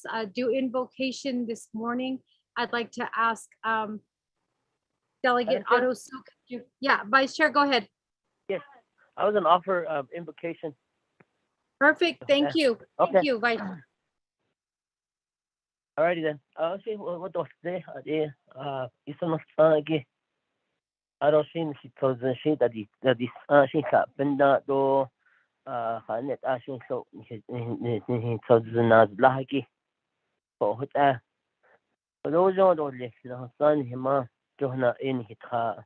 delegates do invocation this morning, I'd like to ask Delegate Otto. Yeah, Vice Chair, go ahead. Yes, I was an offer of invocation. Perfect. Thank you. Thank Okay. you, Vice. Alrighty then. Okay, what do I say? It's not again. I don't see she told the she that this she happened do hanet ashin so he told the nas blaki. So what those are those lessons son him Johna in hita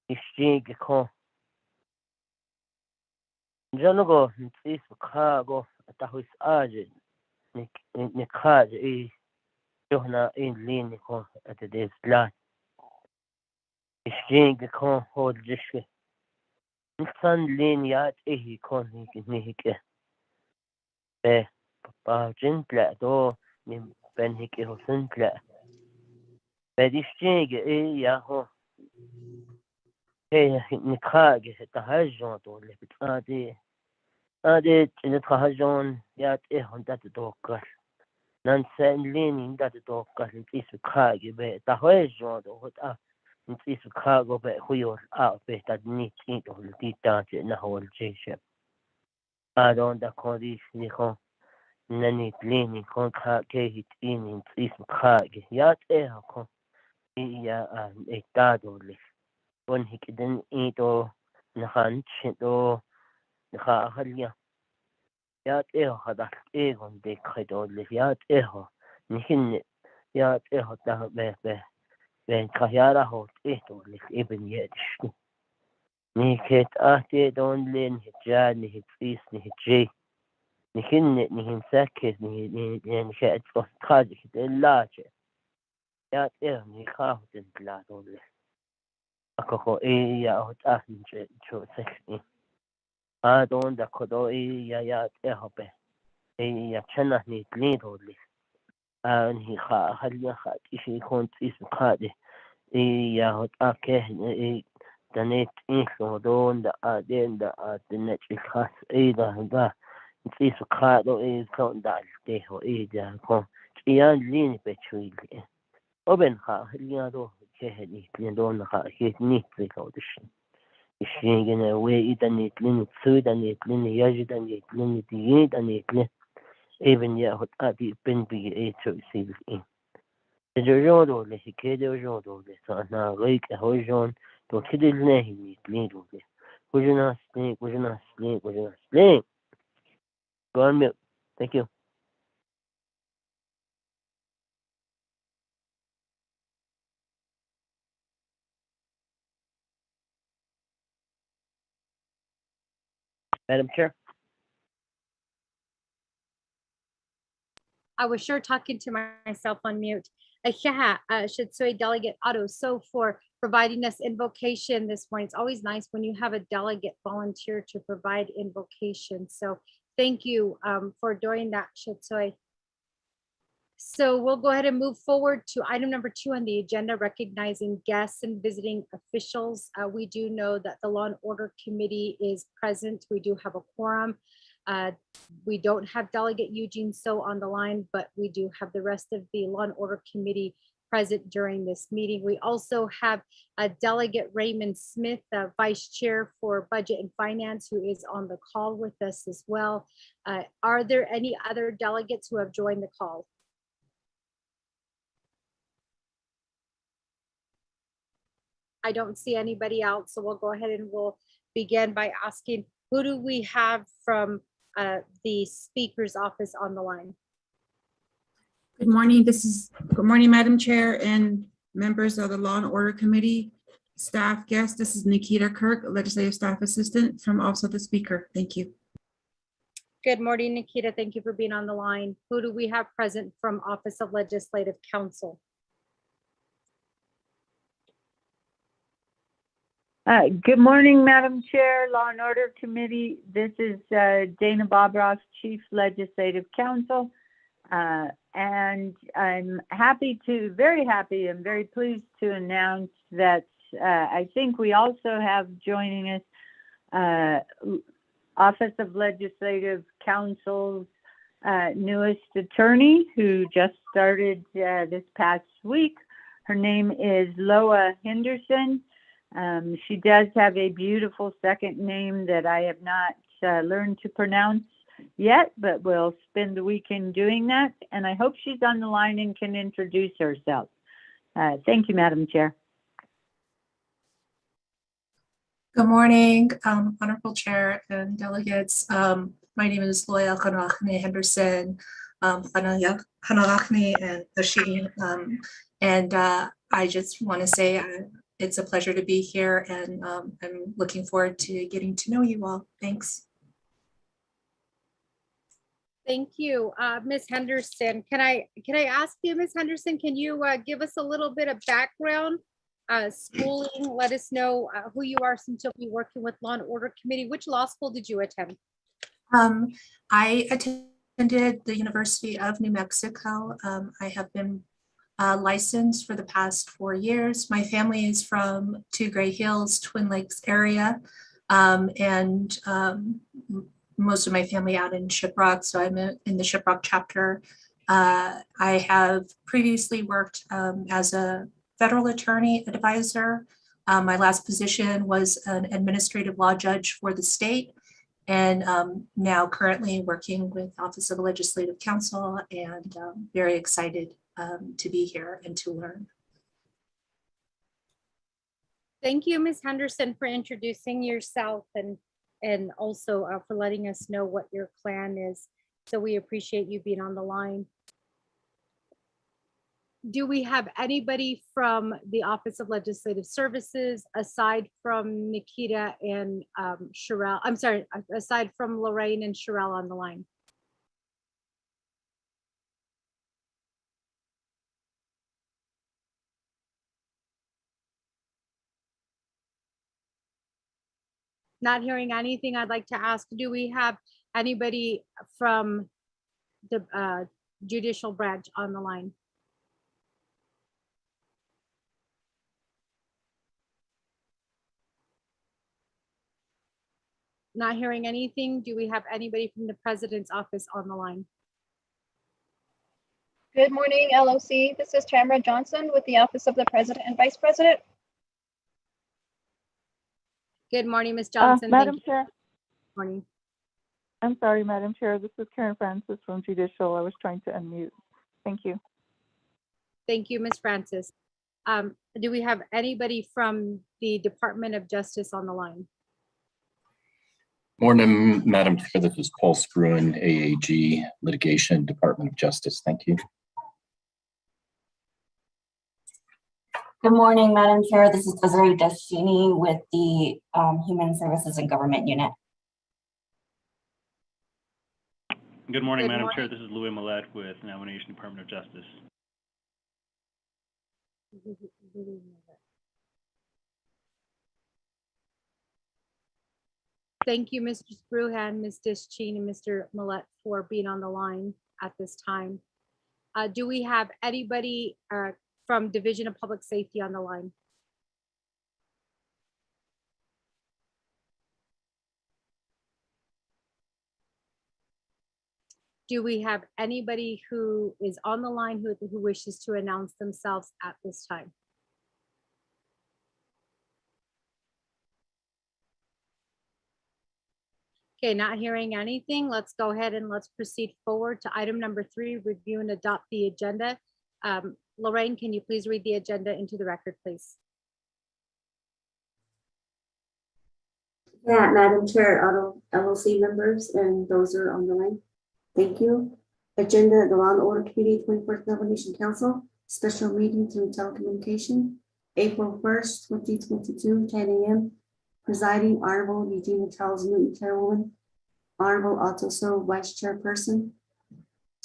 exchange ko Janogo is Chicago at his age ni kaje e Johna in lin ko at this last exchange ko hold jishi San lin yat e kon ni ke be pa jintle do ni ben hike ho sintle be exchange e ya ho he ni kaje ta hajon to le bitade ade in the hajon yat e hon dat do kar nan sen lin dat do kar is kaje be ta hajon do hot is Chicago be huyor be that ni to the data na hol jeshe I don't da kodi ni ko nani pleni kon ka ke hit in is Chicago yat e ko ya e tado le on hikden ito na han do na halia yat e hada e gon de kredo le yat e ni hin yat e da be ben kahara hot eto lik eben yedish ni ket ahte don len hijad ni hitfis ni hijay ni hinne ni hinsakes ni ket khad lache ya ni khahut la don le akoko ya hot ahn cho sekni a don da kodo ya hope ya chana ni lido le an hi hal khat ishi kont is khade ya hot ake danet so don da aden da adenet khas da is khado is kon da te ho ja ko yan lin pe chui oben ha ya do ke ni don ha ke ni pe ko dish ishingene we idanet lin su danet lin yajidanet lin di danet lin even ya hot adi ben bi e to see le hikede le sana reik hojon to kidil ne ni lido le kujuna sling go on mute. Thank you. Madam Chair. I was sure talking to myself on mute. Should say Delegate Otto. So for providing us invocation this morning, it's always nice when you have a delegate volunteer to provide invocation. So thank you for doing that, Shitsui. So we'll go ahead and move forward to item number 2 on the agenda, recognizing guests and visiting officials. We do know that the Law and Order Committee is present. We do have a quorum. We don't have Delegate Eugene So on the line, but we do have the rest of the Law and Order Committee present during this meeting. We also have Delegate Raymond Smith, Vice Chair for Budget and Finance, who is on the call with us as well. Are there any other delegates who have joined the call? I don't see anybody else, so we'll go ahead and we'll begin by asking, who do we have from the Speaker's office on the line? Good morning. Good morning, Madam Chair and members of the Law and Order Committee, staff, guests. This is Nikita Kirk, Legislative Staff Assistant from Office of the Speaker. Thank you. Good morning, Nikita. Thank you for being on the line. Who do we have present from Office of Legislative Counsel? Good morning, Madam Chair, Law and Order Committee. This is Dana Bobroff, Chief Legislative Counsel. And I'm very happy and very pleased to announce that I think we also have joining us Office of Legislative Counsel's newest attorney who just started this past week. Her name is Loa Henderson. She does have a beautiful second name that I have not learned to pronounce yet, but we'll spend the weekend doing that. And I hope she's on the line and can introduce herself. Thank you, Madam Chair. Good morning, Honorable Chair and delegates. My name is Loya Kanakne Henderson, Kanakne and Asheen. And I just want to say it's a pleasure to be here, and I'm looking forward to getting to know you all. Thanks. Thank you, Ms. Henderson. Can I ask you, Ms. Henderson, can you give us a little bit of background, schooling? Let us know who you are since you'll be working with Law and Order Committee. Which law school did you attend? I attended the University of New Mexico. I have been licensed for the past 4 years. My family is from Two Gray Hills, Twin Lakes area, and most of my family out in Shiprock, so I'm in the Shiprock chapter. I have previously worked as a federal attorney advisor. My last position was an administrative law judge for the state, and now currently working with Office of Legislative Counsel, and very excited to be here and to learn. Thank you, Ms. Henderson, for introducing yourself and also for letting us know what your plan is. So we appreciate you being on the line. Do we have anybody from the Office of Legislative Services aside from Nikita and Sherelle? I'm sorry, aside from Lorraine and Sherelle on the line? Not hearing anything, I'd like to ask, do we have anybody from the judicial branch on the line? Not hearing anything, do we have anybody from the president's office on the line? Good morning, LOC. This is Tamara Johnson with the Office of the President and Vice President. Good morning, Ms. Johnson. Madam Thank you. Chair, Morning. I'm sorry, Madam Chair. This is Karen Francis from Judicial. I was trying to unmute. Thank you. Thank you, Ms. Francis. Do we have anybody from the Department of Justice on the line? Morning, Madam Chair. This is Paul Spruan, AAG, Litigation, Department of Justice. Thank you. Good morning, Madam Chair. This is Desiree Destini with the Human Services and Government Unit. Good morning, Good Madam morning. Chair. This is Louis Millette with Navajo Nation Department of Justice. Thank you, Mr. Spruhan, Ms. Deschine, and Mr. Millette for being on the line at this time. Do we have anybody from Division of Public Safety on the line? Do we have anybody who is on the line who wishes to announce themselves at this time? Okay, not hearing anything. Let's go ahead and let's proceed forward to item number 3, review and adopt the agenda. Lorraine, can you please read the agenda into the record, please? Yeah, Madam Chair, all LLC members and those who are on the line. Thank you. Agenda, the Law and Order Committee, 21st Navajo Nation Council, special meeting through telecommunication, April 1st, 2022, 10 a.m. Presiding Honorable Eugenia Charles Newton, Chairwoman, Honorable Otto So, Vice Chairperson.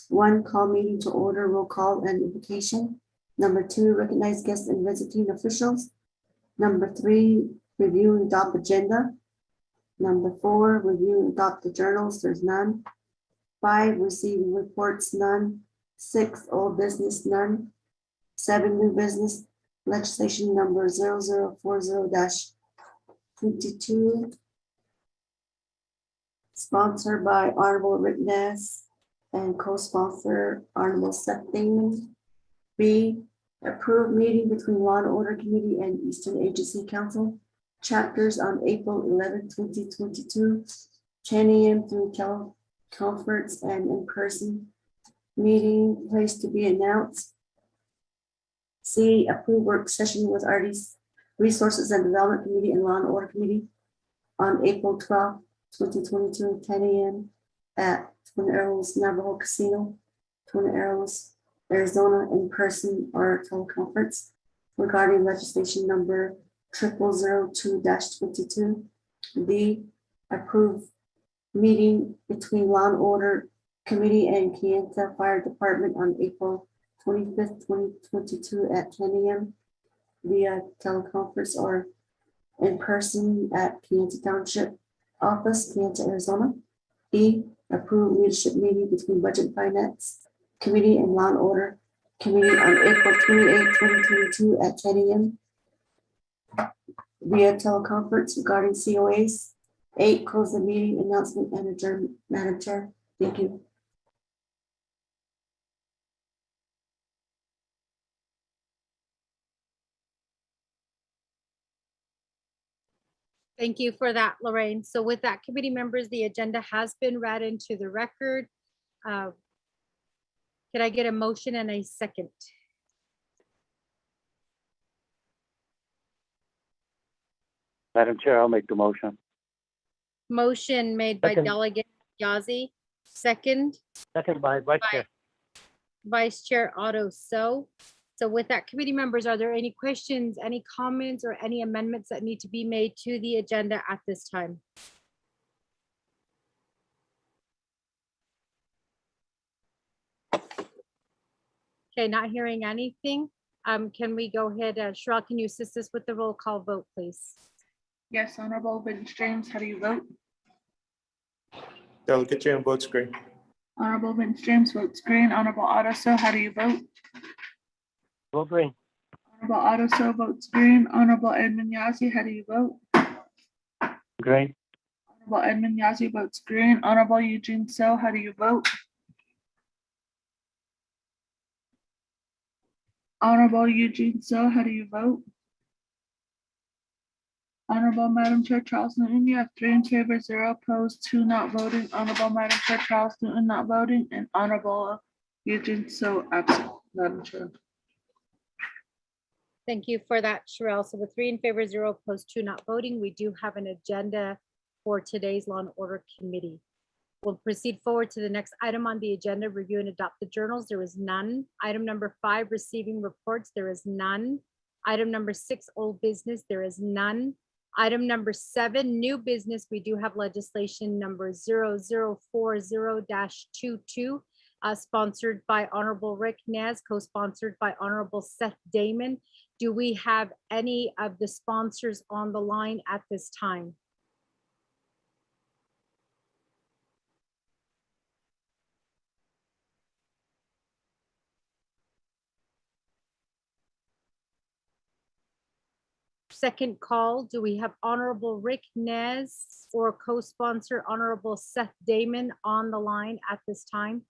1, call meeting to order, roll call and invocation. Number 2, recognize guests and visiting officials. Number 3, review and adopt agenda. Number 4, review and adopt the journals, there's none. 5, receiving reports, none. 6, old business, none. 7, new business, legislation number 0040-22, sponsored by Honorable Rick Ness and co-sponsor Honorable Seth Damon. B, approve meeting between Law and Order Committee and Eastern Agency Council chapters on April 11, 2022, 10 a.m. through teleconference and in-person meeting place to be announced. C, approve work session with RD's Resources and Development Committee and Law and Order Committee on April 12, 2022, 10 a.m. at Twin Arrows Navajo Casino, Twin Arrows, Arizona, in person or teleconference regarding legislation number 0002-22. D, approve meeting between Law and Order Committee and Kayenta Fire Department on April 25th, 2022 at 10 a.m. via teleconference or in person at Kayenta Township Office, Kayenta, Arizona. E, approve leadership meeting between Budget and Finance Committee and Law and Order Committee on April 28th, 2022 at 10 a.m. via teleconference regarding COAs. 8, close the meeting, announcement and adjourn, Madam Chair. Thank you. Thank you for that, Lorraine. So with that, committee members, the agenda has been read into the record. Could I get a motion and a second? Madam Chair, I'll make the motion. Motion made by Second. Delegate Yazzie, second Second by Vice Chair. Vice Chair Otto. So with that, committee members, are there any questions, any comments, or any amendments that need to be made to the agenda at this time? Okay, not hearing anything. Can we go ahead? Cheryl, can you assist us with the roll call vote, please? Yes, Honorable Vince James, how do you vote? Delegate Jam votes green. Honorable Vince James votes green. Honorable Otto So, how do you vote? Vote green. Honorable Otto So votes green. Honorable Edmund Yazzie, how do you vote? Green. Honorable Edmund Yazzie votes green. Honorable Eugene So, how do you vote? Honorable Eugene So, how do you vote? Honorable Madam Chair Charles Newton, you have 3 in favor, 0 opposed, 2 not voting. Honorable Madam Chair Charles Newton not voting, and Honorable Eugene So absent, Madam Chair. Thank you for that, Sherelle. So with 3 in favor, 0 opposed, 2 not voting, we do have an agenda for today's Law and Order Committee. We'll proceed forward to the next item on the agenda, review and adopt the journals. There is none. Item number 5, receiving reports. There is none. Item number 6, old business. There is none. Item number 7, new business. We do have legislation number 0040-22, sponsored by Honorable Rick Nez, co-sponsored by Honorable Seth Damon. Do we have any of the sponsors on the line at this time? Second call, do we have Honorable Rick Nez or co-sponsor Honorable Seth Damon on the line at this time?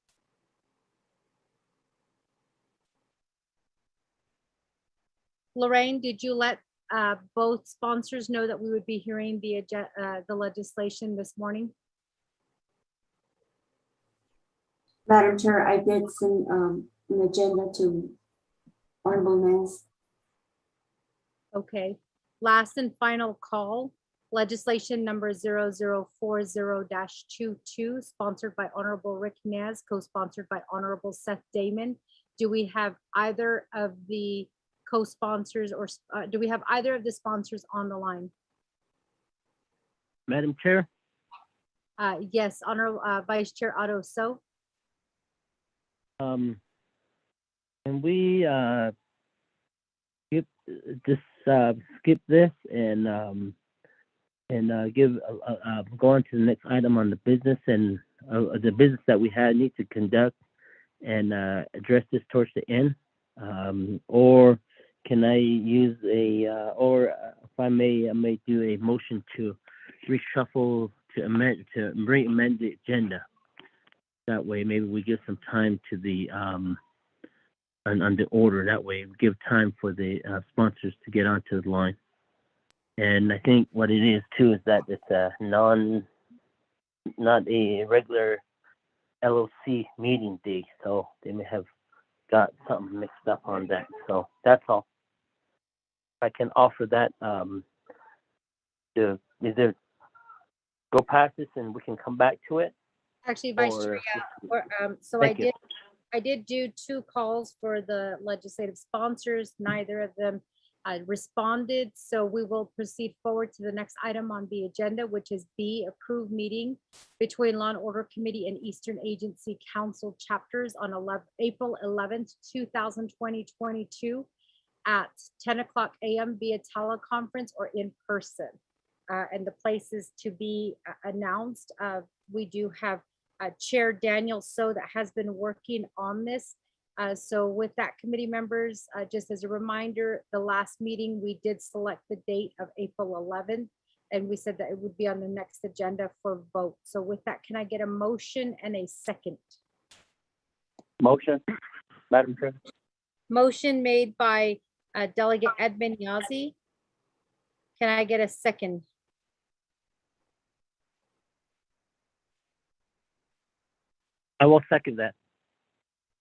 Lorraine, did you let both sponsors know that we would be hearing the legislation this morning? Madam Chair, I did send an agenda to Honorable Nez. Okay. Last and final call, legislation number 0040-22, sponsored by Honorable Rick Nez, co-sponsored by Honorable Seth Damon. Do we have either of the co-sponsors or do we have either of the sponsors on the line? Madam Chair. Yes, Honorable Vice Chair Otto So. Can we skip this and go on to the next item on the business and the business that we need to conduct and address this towards the end, or can I use or if I may do a motion to reshuffle to amend the agenda. That way, maybe we give some time to the, on the order. That way, we give time for the sponsors to get onto the line. And I think what it is too is that it's a not a regular LOC meeting day, so they may have got something mixed up on that. So that's all. If I can offer that, to either go past this and we can come back to it. Actually, Vice Chair, so Thank you. I did do 2 calls for the legislative sponsors. Neither of them responded. So we will proceed forward to the next item on the agenda, which is B, approved meeting between Law and Order Committee and Eastern Agency Council chapters on April 11th, 2022 at 10 o'clock a.m. via teleconference or in person. And the places to be announced. We do have Chair Daniel So that has been working on this. So with that, committee members, just as a reminder, the last meeting, we did select the date of April 11th, and we said that it would be on the next agenda for vote. So with that, can I get a motion and a second? Motion, Madam Chair. Motion made by Delegate Edmund Yazzie. Can I get a second? I will second that.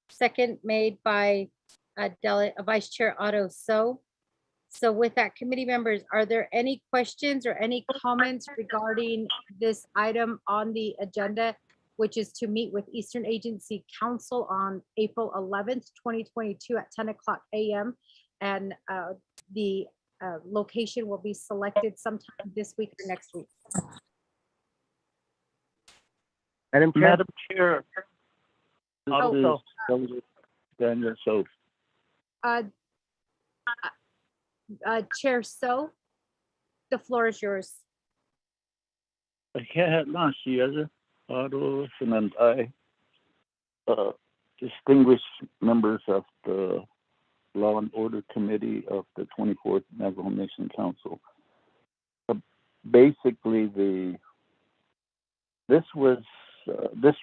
Second made by Vice Chair Otto So. So with that, committee members, are there any questions or any comments regarding this item on the agenda, which is to meet with Eastern Agency Council on April 11th, 2022 at 10 o'clock a.m. And the location will be selected sometime this week or next week. Madam Chair. Madam Chair. Oh, Daniel So. Chair So, the floor is yours. And I, distinguished members of the Law and Order Committee of the 24th Navajo Nation Council. Basically, this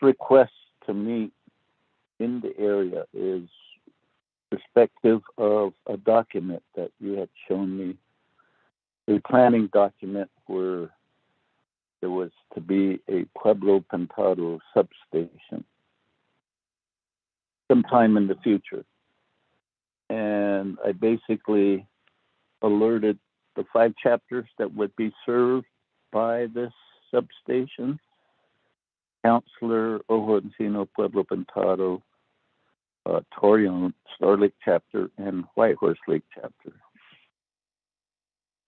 request to meet in the area is perspective of a document that you had shown me, a planning document where there was to be a Pueblo Pintado substation sometime in the future. And I basically alerted the 5 chapters that would be served by this substation: Counselor, Ojo Encino, Pueblo Pintado, Torreon, Star Lake chapter, and Whitehorse Lake chapter.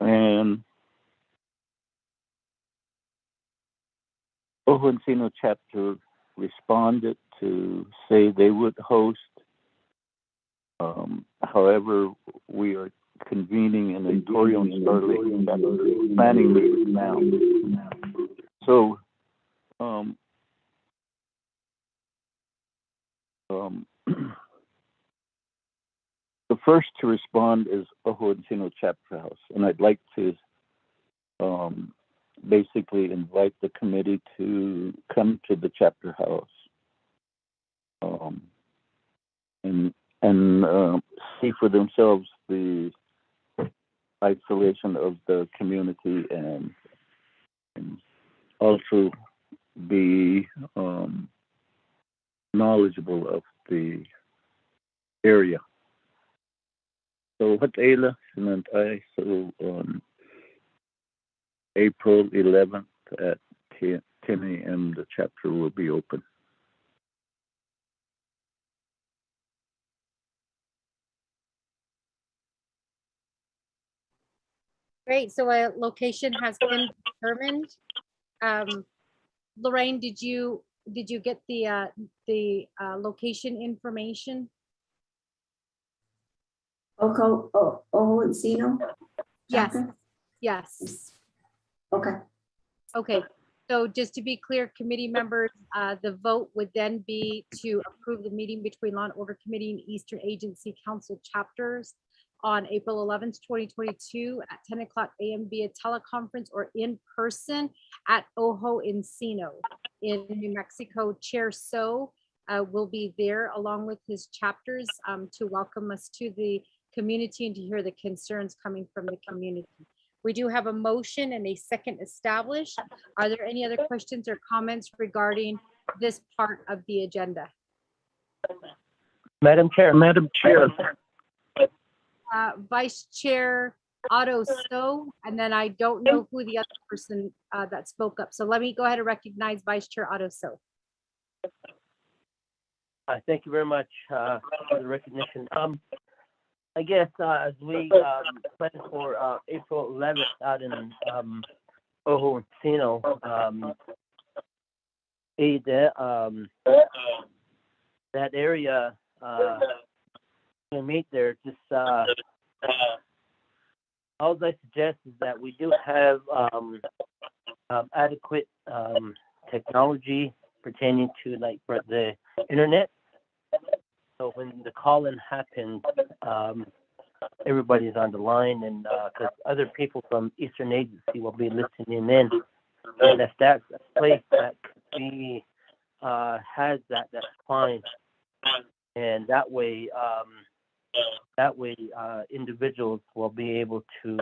And Ojo Encino chapter responded to say they would host. However, we are convening an Torreon Star Lake chapter planning meeting now. So, the first to respond is Ojo Encino Chapter House, and I'd like to basically invite the committee to come to the chapter house and see for themselves the isolation of the community and also be knowledgeable of the area. So what Ayla and I, so on April 11th at 10 a.m. the chapter will be open. Great, so a location has been determined. Lorraine, did you get the location information? Ojo Encino? Yes, Chapter? yes. Okay. Okay, so just to be clear, committee members, the vote would then be to approve the meeting between Law and Order Committee and Eastern Agency Council chapters on April 11th, 2022 at 10 o'clock a.m. via teleconference or in person at Ojo Encino. in New Mexico. Chair So will be there along with his chapters to welcome us to the community and to hear the concerns coming from the community. We do have a motion and a second established. Are there any other questions or comments regarding this part of the agenda? Madam Chair. Vice Chair Otto So, and then I don't know who the other person that spoke up. So let me go ahead and recognize Vice Chair Otto So. Thank you very much for the recognition. I guess as we plan for April 11th out in Ojo Encino, that area, to meet there, just all I suggest is that we do have adequate technology pertaining to like the internet. So when the call-in happens, everybody's on the line, and because other people from Eastern Agency will be listening in, and if that's a place that could be has that, that's fine. And that way individuals will be able to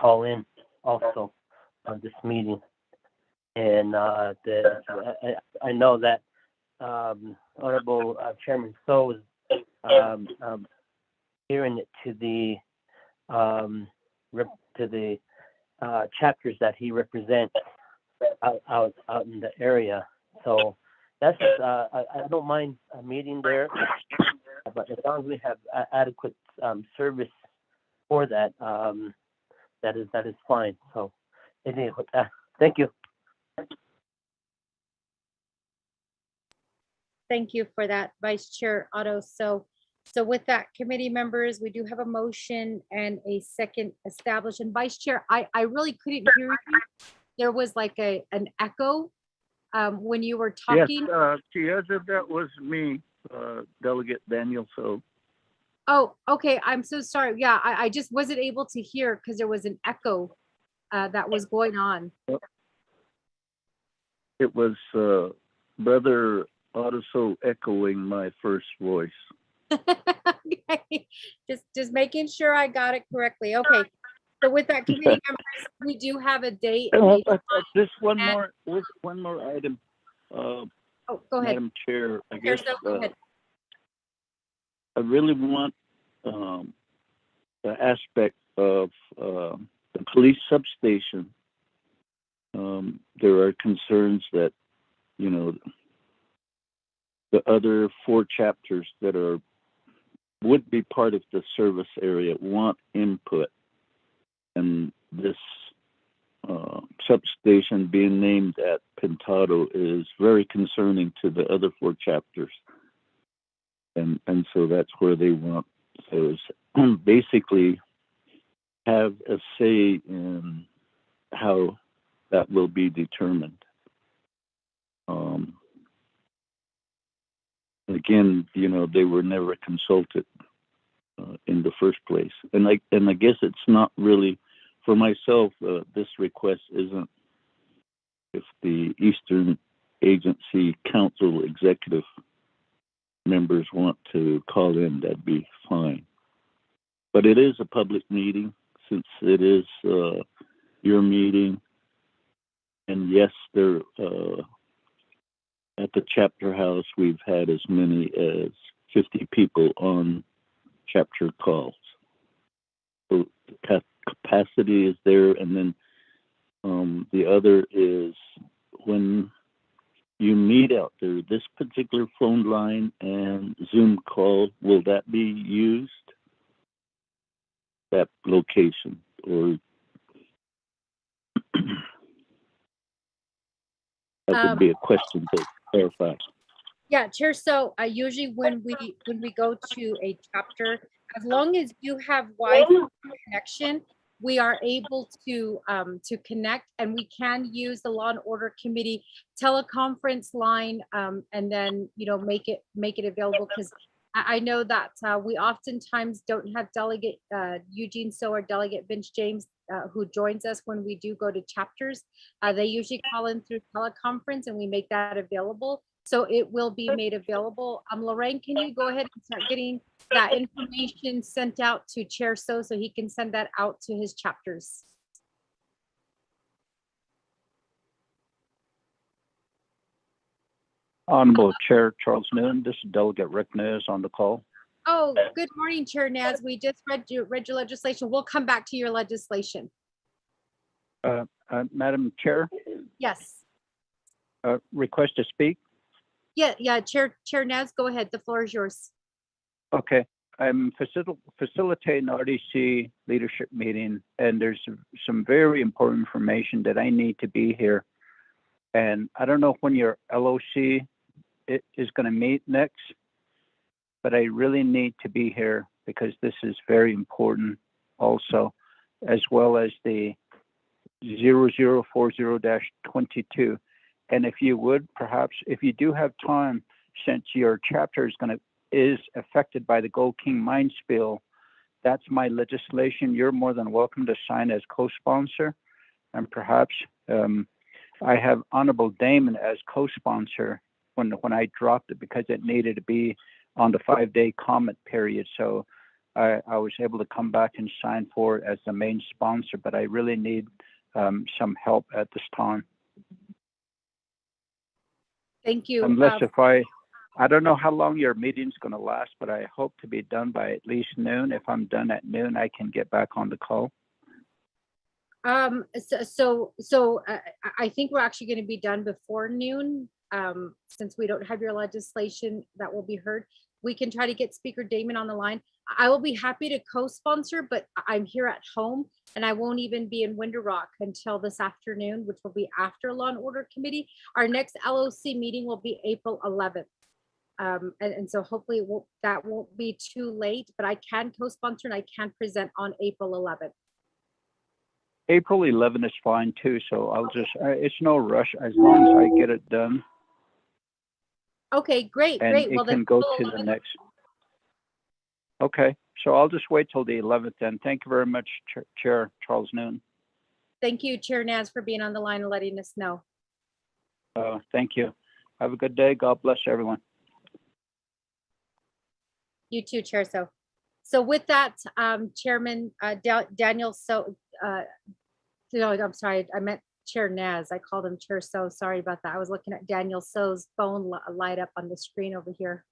call in also on this meeting. And I know that Honorable Chairman So is hearing it to the chapters that he represents out in the area. So that's I don't mind a meeting there, but as long as we have adequate service for that, that is fine. So anyway, thank you. Thank you for that, Vice Chair Otto. So with that, committee members, we do have a motion and a second established. And Vice Chair, I really couldn't hear you. There was like an echo when you were talking. Yes, Chiesa, that was me, Delegate Daniel So. Oh, okay. I'm so sorry. Yeah, I just wasn't able to hear because there was an echo that was going on. It was Brother Otto echoing my first voice. Okay. Just making sure I got it correctly. Okay. So with that, committee members, we do have a date. Just one more item. Oh, go ahead. Madam Chair, I Chair guess So, go ahead. I really want the aspect of the police substation. There are concerns that, the other 4 chapters that would be part of the service area want input, and this substation being named at Pintado is very concerning to the other 4 chapters, and so that's where they want to basically have a say in how that will be determined. Again, they were never consulted in the first place, and I guess it's not really for myself. This request isn't if the Eastern Agency Council executive members want to call in, that'd be fine. But it is a public meeting, since it is your meeting, and yes, there. At the chapter house, we've had as many as 50 people on chapter calls. So the capacity is there. And then the other is when you meet out there, this particular phone line and Zoom call, will that be used? That location, or that would be a question to clarify. Yeah, Chair. So usually when we go to a chapter, as long as you have Wi-Fi connection, we are able to connect, and we can use the Law and Order Committee teleconference line, and then make it available, because I know that we oftentimes don't have Delegate Eugene So or Delegate Vince James who joins us when we do go to chapters. They usually call in through teleconference and we make that available. So it will be made available. Lorraine, can you go ahead and start getting that information sent out to Chair So he can send that out to his chapters? Honorable Chair Charles Noon, this is Delegate Rick Nez on the call. Oh, good morning, Chair Naz. We just read your legislation. We'll come back to your legislation. Madam Chair, Yes. request to speak. Yeah, Chair Naz, go ahead. The floor is yours. Okay, I'm facilitating RDC leadership meeting, and there's some very important information that I need to be here. And I don't know when your LOC is going to meet next, but I really need to be here because this is very important also, as well as the 0040-22. And if you would, perhaps, if you do have time, since your chapter is affected by the Gold King mine spill, that's my legislation. You're more than welcome to sign as co-sponsor. And perhaps I have Honorable Damon as co-sponsor when I dropped it because it needed to be on the 5-day comment period. So I was able to come back and sign for it as the main sponsor, but I really need some help at this time. Thank you. Unless I don't know how long your meeting's going to last, but I hope to be done by at least noon. If I'm done at noon, I can get back on the call. I think we're actually going to be done before noon. Since we don't have your legislation that will be heard, we can try to get Speaker Damon on the line. I will be happy to co-sponsor, but I'm here at home and I won't even be in Winter Rock until this afternoon, which will be after Law and Order Committee. Our next LOC meeting will be April 11th. And so hopefully that won't be too late, but I can co-sponsor and I can present on April 11th. April 11th is fine too, so I'll just, it's no rush as long as I get it done. Okay, great. And it can go to the next. Okay, so I'll just wait till the 11th then. Thank you very much, Chair Charles Noon. Thank you, Chair Naz, for being on the line and letting us know. Thank you. Have a good day. God bless everyone. You too, Chair So with that, Chairman Daniel no, I'm sorry, I meant Chair Naz. I called him Chair sorry about that. I was looking at Daniel So's phone light up on the screen over here.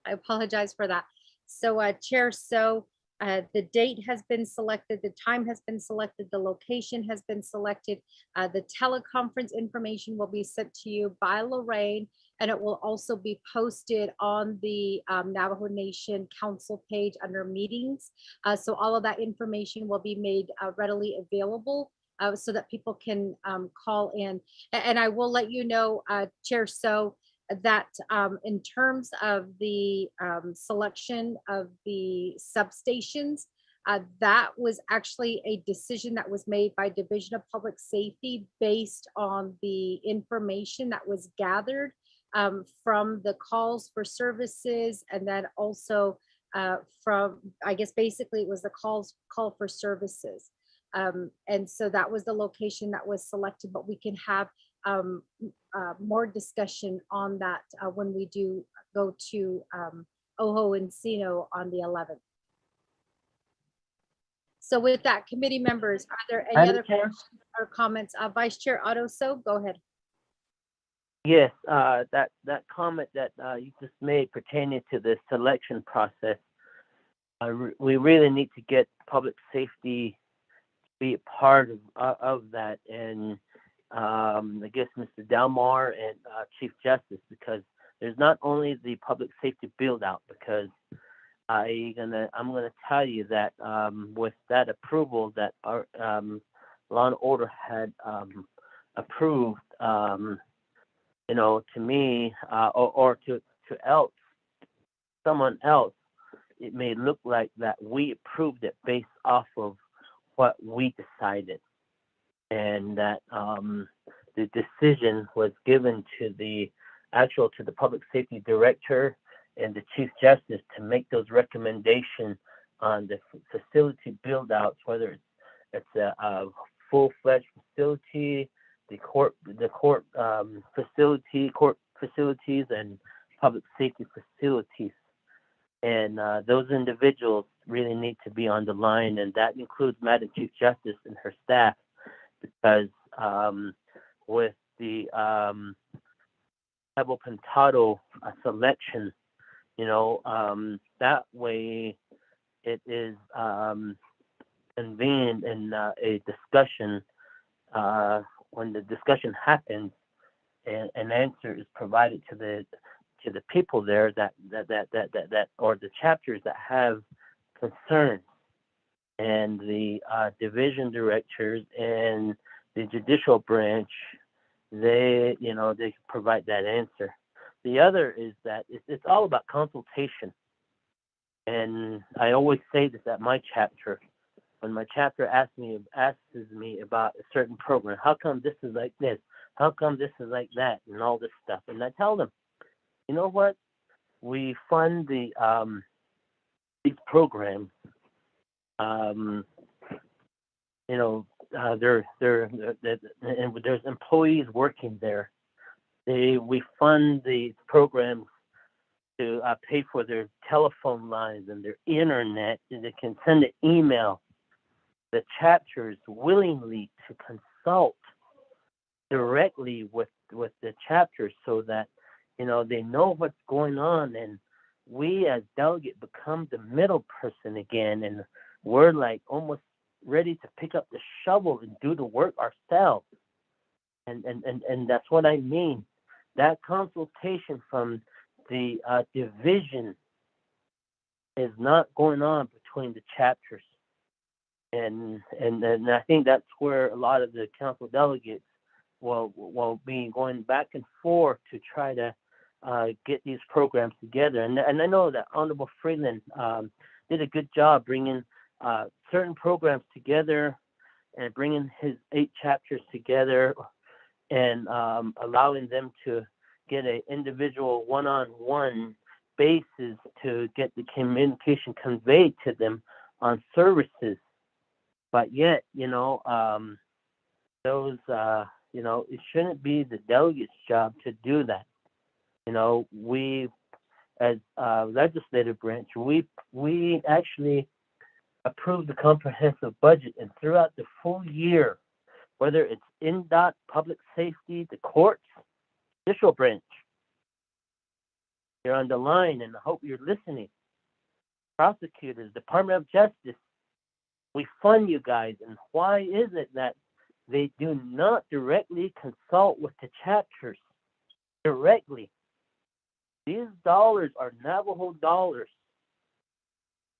I apologize for that. So Chair the date has been selected, the time has been selected, the location has been selected. The teleconference information will be sent to you by Lorraine, and it will also be posted on the Navajo Nation Council page under meetings. So all of that information will be made readily available so that people can call in. And I will let you know, Chair that in terms of the selection of the substations, that was actually a decision that was made by Division of Public Safety based on the information that was gathered from the calls for services, and then also from, I guess basically it was the call for services. And so that was the location that was selected, but we can have more discussion on that when we do go to Ojo Encino on the 11th. So with that, committee members, are there any other questions or comments? Vice Chair Otto, go ahead. Yes, that comment that you just made pertaining to the selection process, we really need to get public safety to be a part of that, and I guess Mr. Delmar and Chief Justice, because there's not only the public safety build out, because I'm gonna tell you that with that approval that our Law and Order had approved, to me or to someone else, it may look like that we approved it based off of what we decided, and that the decision was given to the public safety director and the Chief Justice to make those recommendations on the facility build outs, whether it's It's a full-fledged facility, the court facilities and public safety facilities. And those individuals really need to be on the line, and that includes Madam Chief Justice and her staff, because with the Cabo Pintado selection, that way it is convened in a discussion. When the discussion happens, an answer is provided to the people there that or the chapters that have concerns, and the division directors and the judicial branch, they provide that answer. The other is that it's all about consultation, and I always say this at my chapter. When my chapter asks me about a certain program, how come this is like this? How come this is like that? And all this stuff. And I tell them, you know what? We fund these programs. There's employees working there. We fund these programs to pay for their telephone lines and their internet, and they can send an email. The chapters willingly to consult directly with the chapters, so that they know what's going on, and we as delegate become the middle person again, and we're like almost ready to pick up the shovel and do the work ourselves. And that's what I mean. That consultation from the division is not going on between the chapters. And I think that's where a lot of the council delegates will be going back and forth to try to get these programs together. And I know that Honorable Freeland did a good job bringing certain programs together and bringing his 8 chapters together, and allowing them to get an individual one-on-one basis to get the communication conveyed to them on services. But yet, those, it shouldn't be the delegate's job to do that. We, as legislative branch, we actually approved the comprehensive budget, and throughout the full year, whether it's INDOT, public safety, the courts, judicial branch, you're on the line, and I hope you're listening. Prosecutors, Department of Justice, we fund you guys, and why is it that they do not directly consult with the chapters directly? These dollars are Navajo dollars.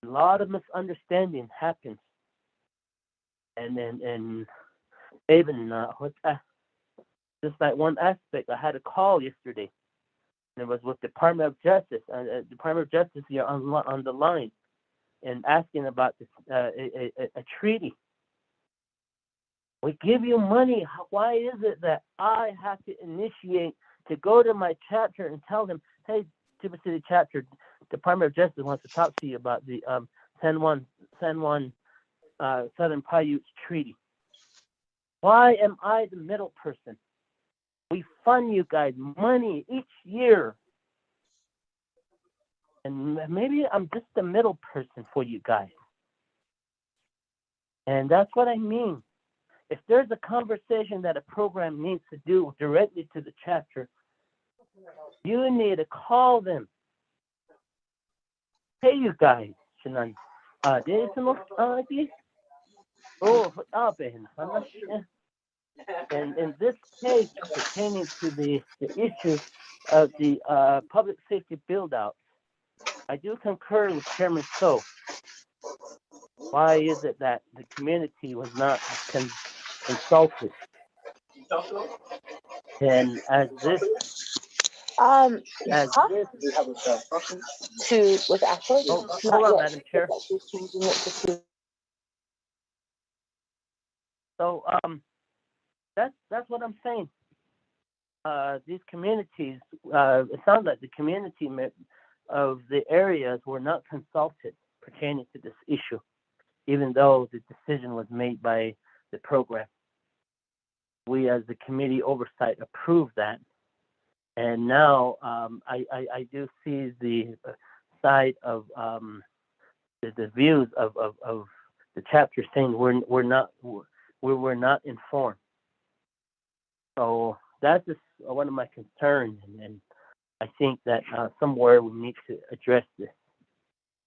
A lot of misunderstanding happens, and even just like one aspect, I had a call yesterday, and it was with Department of Justice. Department of Justice here on the line, and asking about this, a treaty. We give you money. Why is it that I have to initiate to go to my chapter and tell them, hey, Tuba City chapter, Department of Justice wants to talk to you about the San Juan Southern Paiutes Treaty? Why am I the middle person? We fund you guys money each year. And maybe I'm just the middle person for you guys. And that's what I mean. If there's a conversation that a program needs to do directly to the chapter, you need to call them. Hey, you guys. And in this case, pertaining to the issue of the public safety build-out, I do concur with Chairman So. Why is it that the community was not consulted? And as this, was actually hold on, Madam Chair. So that's what I'm saying. These communities, it sounds like the community of the areas were not consulted pertaining to this issue. even though the decision was made by the program. We, as the committee oversight, approved that. And now I do see the side of the views of the chapter saying we're not informed. So that's just one of my concerns, and I think that somewhere we need to address this.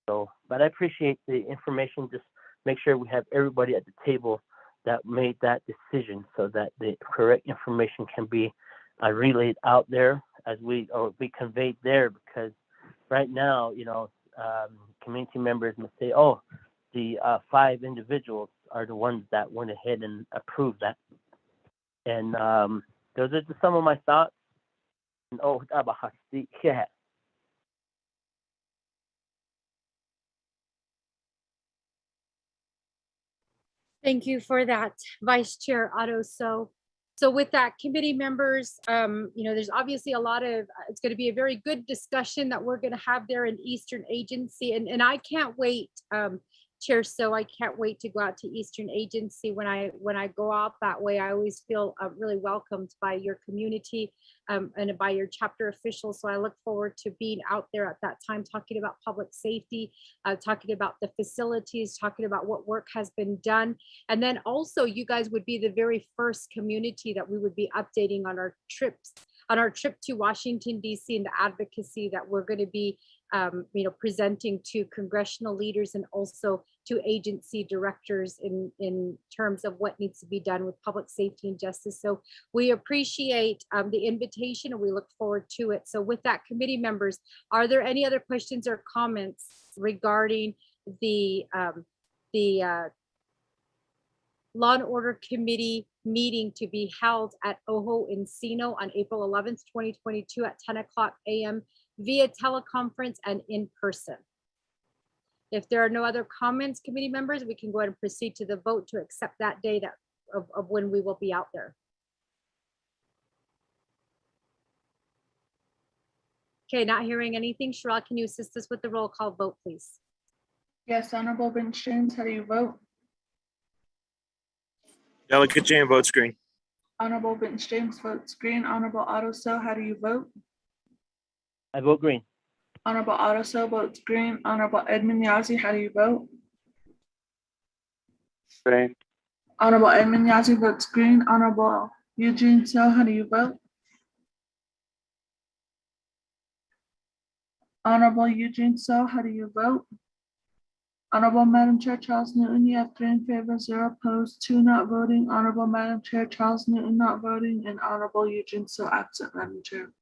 So, but I appreciate the information. Just make sure we have everybody at the table that made that decision, so that the correct information can be relayed out there as be conveyed there. Because right now, community members must say, "Oh, the 5 individuals are the ones that went ahead and approved that." And those are just some of my thoughts. Thank you for that, Vice Chair Otto. So with that, committee members, there's obviously a lot of, it's going to be a very good discussion that we're going to have there in Eastern Agency. And I can't wait, Chair, so I can't wait to go out to Eastern Agency. When I go out that way, I always feel really welcomed by your community and by your chapter officials. So I look forward to being out there at that time, talking about public safety, talking about the facilities, talking about what work has been done. And then also you guys would be the very first community that we would be updating on our trips, on our trip to Washington, D.C. and the advocacy that we're going to be presenting to congressional leaders and also to agency directors in terms of what needs to be done with public safety and justice. So we appreciate the invitation and we look forward to it. So with that, committee members, are there any other questions or comments regarding the Law and Order Committee meeting to be held at Ojo Encino on April 11th, 2022 at 10 o'clock a.m. via teleconference and in person? If there are no other comments, committee members, we can go ahead and proceed to the vote to accept that date of when we will be out there. Okay, not hearing anything. Sherelle, can you assist us with the roll call vote, please? Yes, Honorable Bench James, how do you vote? Delegate Jane votes green. Honorable Bench James votes green. Honorable Otto So, how do you vote? I vote green. Honorable Otto So votes green. Honorable Edmund Yazzie, how do you vote? Green. Honorable Edmund Yazzie votes green. Honorable Eugene So, how do you vote? Honorable Eugene So, how do you vote? Honorable Madam Chair Charles Newton, you have 3 in favor, 0 opposed, 2 not voting. Honorable Madam Chair Charles Newton not voting, and Honorable Eugene So absent, Madam Chair.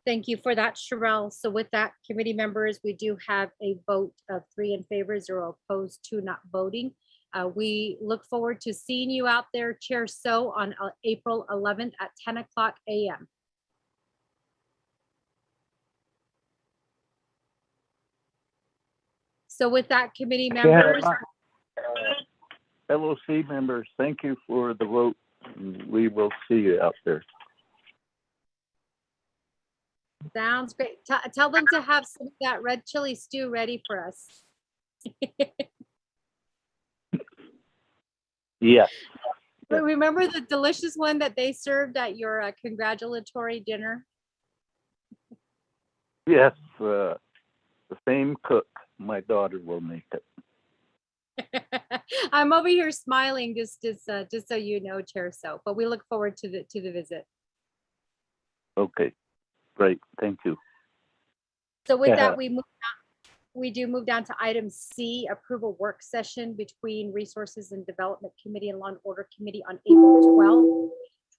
Thank you for that, Sherelle. So with that, committee members, we do have a vote of 3 in favor, 0 opposed, 2 not voting. We look forward to seeing you out there, Chair So, on April 11th at 10 o'clock a.m. So with that, committee members. LOC members, thank you for the vote. We will see you out there. Sounds great. Tell them to have some of that red chili stew ready for us. Yes. Remember the delicious one that they served at your congratulatory dinner? Yes, the same cook. My daughter will make it. I'm over here smiling just so you know, Chair So, but we look forward to the visit. Okay, great. Thank you. So with that, we do move down to item C, approval work session between Resources and Development Committee and Law and Order Committee on April 12th,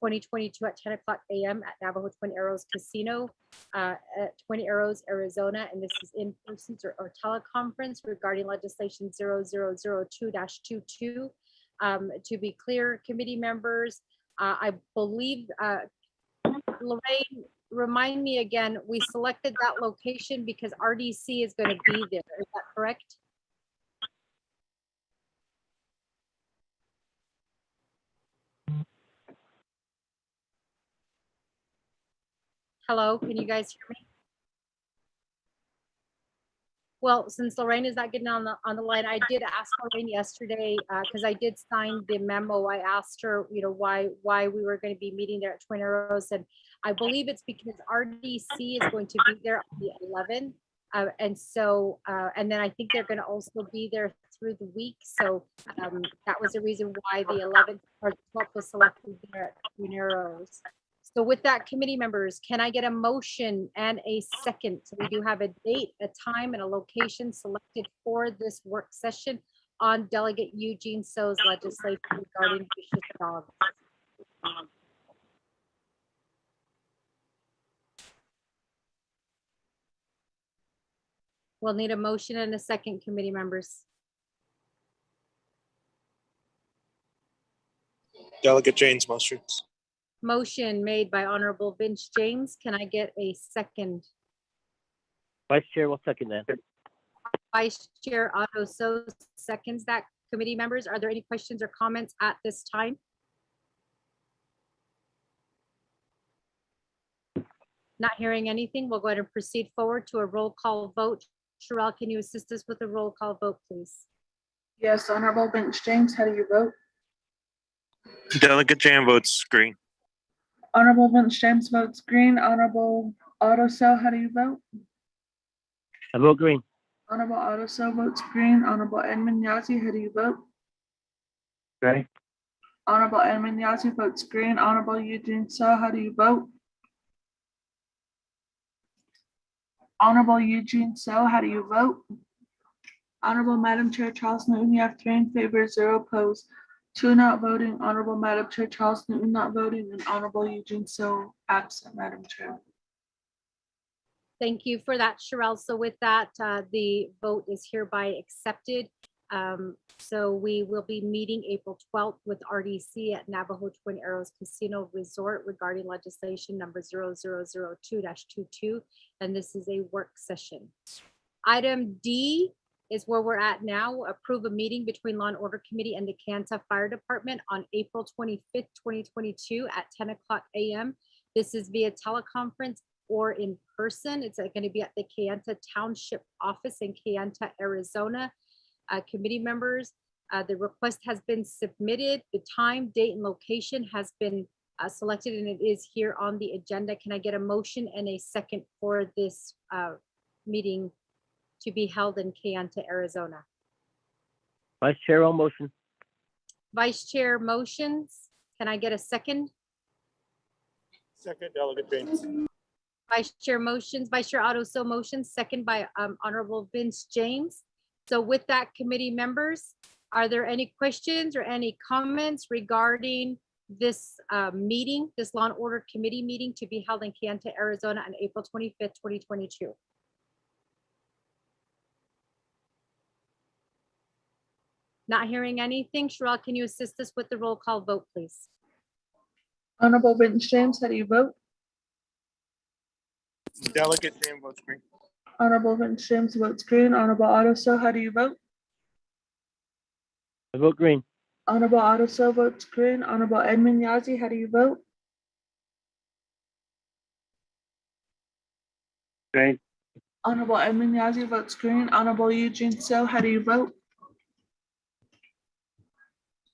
2022 at 10 o'clock a.m. at Navajo Twin Arrows Casino at Twin Arrows, Arizona. And this is in person or teleconference regarding legislation 0002-22. To be clear, committee members, I believe, Lorraine, remind me again, we selected that location because RDC is going to be there. Is that correct? Hello, can you guys hear me? Well, since Lorraine is not getting on the line, I did ask Lorraine yesterday, because I did sign the memo. I asked her, why we were going to be meeting there at Twin Arrows. And I believe it's because RDC is going to be there on the 11th. And so, and then I think they're going to also be there through the week. So that was the reason why the 11th or the 12th was selected there at Twin Arrows. So with that, committee members, can I get a motion and a second? So we do have a date, a time, and a location selected for this work session on Delegate Eugene So's legislation regarding vicious dogs. We'll need a motion and a second, committee members. Delegate James motions. Motion made by Honorable Vince James. Can I get a second? Vice Chair will second that. Vice Chair Otto So seconds that. Committee members, are there any questions or comments at this time? Not hearing anything, we'll go ahead and proceed forward to a roll call vote. Sherelle, can you assist us with a roll call vote, please? Yes, Honorable Vince James, how do you vote? Delegate Jan votes green. Honorable Vince James votes green. Honorable Otto So, how do you vote? I vote green. Honorable Otto So votes green. Honorable Edmund Yazzie, how do you vote? Right. Honorable Edmund Yazzie votes green. Honorable Eugene So, how do you vote? Honorable Eugene So, how do you vote? Honorable Madam Chair Charles Newton, you have 3 in favor, 0 opposed, 2 not voting. Honorable Madam Chair Charles Newton not voting, and Honorable Eugene So absent, Madam Chair. Thank you for that, Sherelle. So with that, the vote is hereby accepted. So we will be meeting April 12th with RDC at Navajo Twin Arrows Casino Resort regarding legislation number 0002-22, and this is a work session. Item D is where we're at now. Approve a meeting between Law and Order Committee and the Kayenta Fire Department on April 25th, 2022 at 10 o'clock a.m. This is via teleconference or in person. It's going to be at the Kayenta Township office in Kayenta, Arizona. Committee members, the request has been submitted. The time, date, and location has been selected, and it is here on the agenda. Can I get a motion and a second for this meeting to be held in Kayenta, Arizona? Vice Chair will motion. Vice Chair motions. Can I get a second? Second, Delegate James. Vice Chair motions. Vice Chair Otto So motions. Second by Honorable Vince James. So with that, committee members, are there any questions or any comments regarding this meeting, this Law and Order Committee meeting to be held in Kayenta, Arizona on April 25th, 2022? Not hearing anything. Sherelle, can you assist us with the roll call vote, please? Honorable Vince James, how do you vote? Delegate Jan votes green. Honorable Vince James votes green. Honorable Otto So, how do you vote? I vote green. Honorable Otto So votes green. Honorable Edmund Yazzie, how do you vote? Green. Honorable Edmund Yazzie votes green. Honorable Eugene So, how do you vote?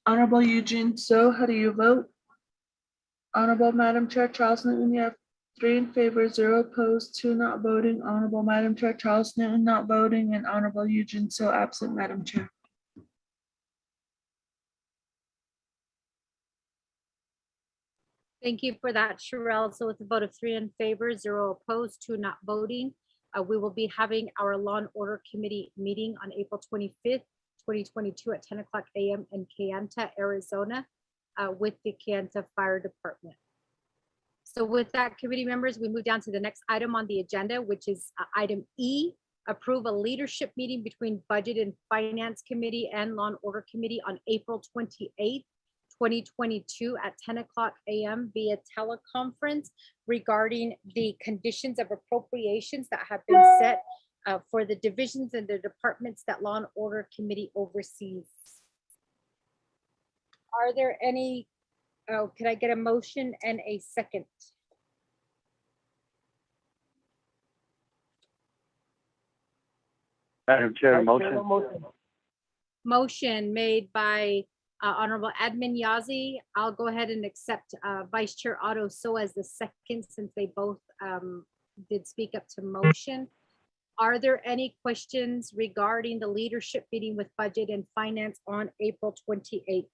Honorable Eugene So, how do you vote? Honorable Madam Chair Charles Newton, you have 3 in favor, 0 opposed, 2 not voting. Honorable Madam Chair Charles Newton not voting, and Honorable Eugene So absent, Madam Chair. Thank you for that, Sherelle. So with a vote of 3 in favor, 0 opposed, 2 not voting, we will be having our Law and Order Committee meeting on April 25th, 2022 at 10 o'clock a.m. in Kayenta, Arizona, with the Kayenta Fire Department. So with that, committee members, we move down to the next item on the agenda, which is item E, approve a leadership meeting between Budget and Finance Committee and Law and Order Committee on April 28th, 2022 at 10 o'clock a.m. via teleconference regarding the conditions of appropriations that have been set for the divisions and the departments that Law and Order Committee oversees. Are there any, can I get a motion and a second? Madam Chair, Vice Chair, motion. Motion made by Honorable Admin Yazzie. I'll go ahead and accept Vice Chair Otto So as the second, since they both did speak up to motion. Are there any questions regarding the leadership meeting with Budget and Finance on April 28th?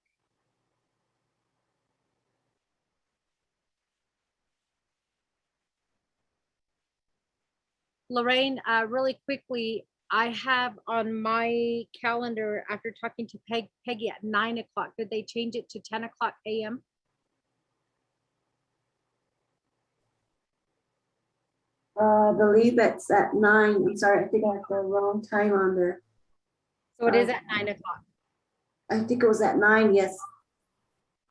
Lorraine, really quickly, I have on my calendar after talking to Peggy at 9 o'clock. Did they change it to 10 o'clock a.m.? Believe it's at 9. I'm sorry, I think I have the wrong time on there. So it is at 9 o'clock. I think it was at 9, yes.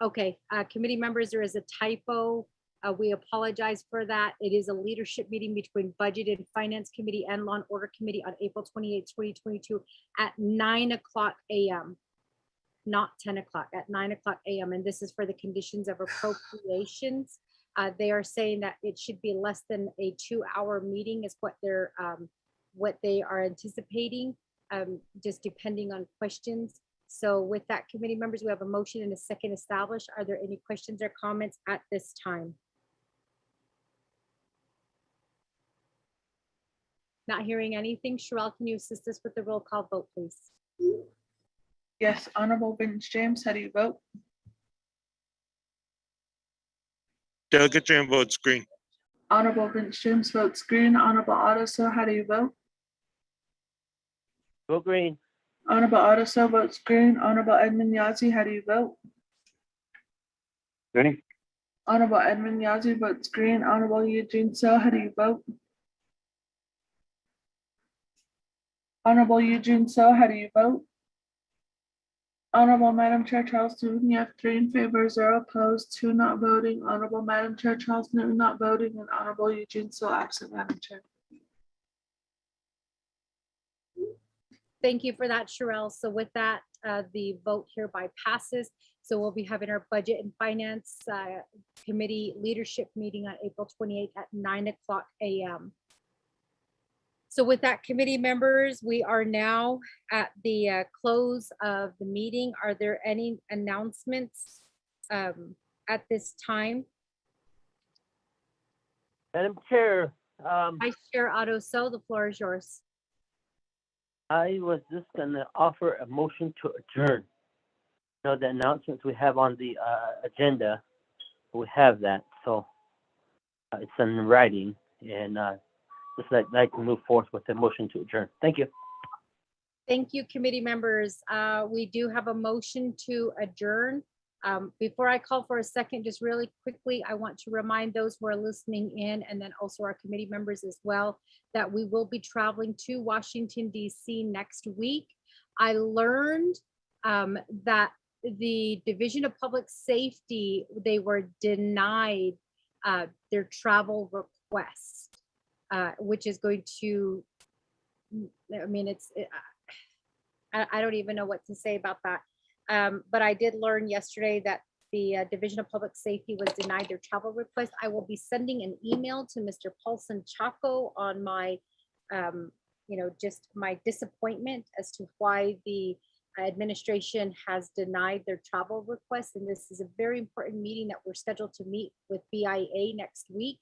Okay, committee members, there is a typo. We apologize for that. It is a leadership meeting between Budget and Finance Committee and Law and Order Committee on April 28, 2022 at 9 o'clock a.m. Not 10 o'clock, at 9 o'clock a.m. And this is for the conditions of appropriations. They are saying that it should be less than a 2-hour meeting is what they are anticipating, just depending on questions. So with that, committee members, we have a motion and a second established. Are there any questions or comments at this time? Not hearing anything. Sherelle, can you assist us with the roll call vote, please? Yes, Honorable Vince James, how do you vote? Delegate Jane votes green. Honorable Vince James votes green. Honorable Otto So, how do you vote? Go green. Honorable Otto So votes green. Honorable Edmund Yazzie, how do you vote? Green. Honorable Edmund Yazzie votes green. Honorable Eugene So, how do you vote? Honorable Eugene So, how do you vote? Honorable Madam Chair Charles Newton, you have 3 in favor, 0 opposed, 2 not voting. Honorable Madam Chair Charles Newton not voting, and Honorable Eugene So absent, Madam Chair. Thank you for that, Sherelle. So with that, the vote hereby passes. So we'll be having our Budget and Finance Committee leadership meeting on April 28th at 9 o'clock a.m. So with that, committee members, we are now at the close of the meeting. Are there any announcements at this time? Madam Chair, Vice Chair Otto So, the floor is yours. I was just gonna offer a motion to adjourn. So the announcements we have on the agenda, we have that, so it's in writing, and just like to move forth with the motion to adjourn. Thank you. Thank you, committee members. We do have a motion to adjourn. Before I call for a second, just really quickly, I want to remind those who are listening in, and then also our committee members as well, that we will be traveling to Washington, D.C. next week. I learned that the Division of Public Safety, they were denied their travel request, which is going to, I mean, I don't even know what to say about that. But I did learn yesterday that the Division of Public Safety was denied their travel request. I will be sending an email to Mr. Paulson Chaco on my, just my disappointment as to why the administration has denied their travel request. And this is a very important meeting that we're scheduled to meet with BIA next week.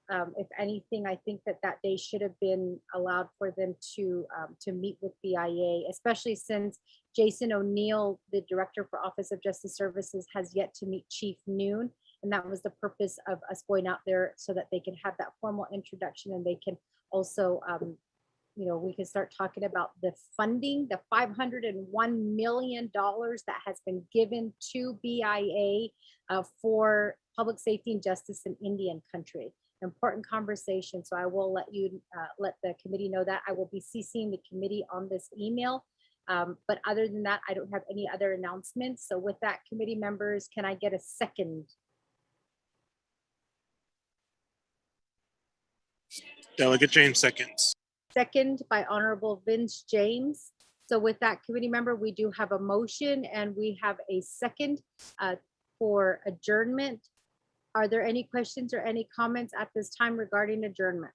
If anything, I think that day should have been allowed for them to meet with BIA, especially since Jason O'Neill, the Director for Office of Justice Services, has yet to meet Chief Noon. And that was the purpose of us going out there, so that they can have that formal introduction, and they can also, we can start talking about the funding, the $501 million that has been given to BIA for public safety and justice in Indian country. Important conversation. So I will let the committee know that. I will be CCing the committee on this email. But other than that, I don't have any other announcements. So with that, committee members, can I get a second? Delegate James seconds. Second by Honorable Vince James. So with that, committee member, we do have a motion and we have a second for adjournment. Are there any questions or any comments at this time regarding adjournment?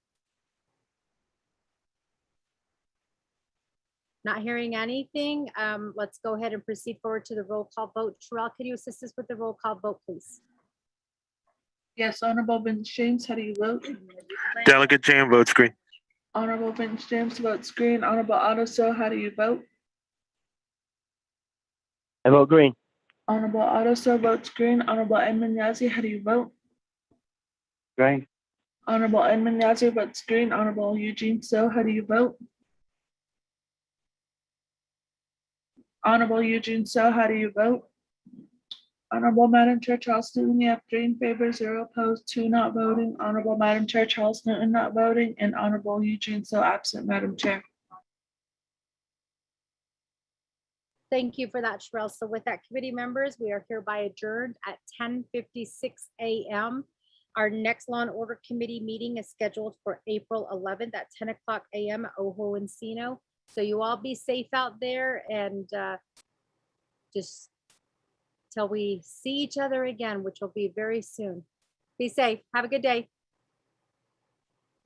Not hearing anything. Let's go ahead and proceed forward to the roll call vote. Terrell, could you assist us with the roll call vote, please? Yes, Honorable Vince James, how do you vote? Delegate Jan votes green. Honorable Vince James votes green. Honorable Otto So, how do you vote? I vote green. Honorable Otto So votes green. Honorable Edmund Yazzie, how do you vote? Green. Honorable Edmund Yazzie votes green. Honorable Eugene So, how do you vote? Honorable Eugene So, how do you vote? Honorable Madam Chair Charles Newton, you have 3 in favor, 0 opposed, 2 not voting. Honorable Madam Chair Charles Newton not voting, and Honorable Eugene So absent, Madam Chair. Thank you for that, Sherelle. So with that, committee members, we are hereby adjourned at 10:56 a.m. Our next Law and Order Committee meeting is scheduled for April 11th at 10 o'clock a.m. at Ojo Encino. So you all be safe out there, and just till we see each other again, which will be very soon. Be safe. Have a good day.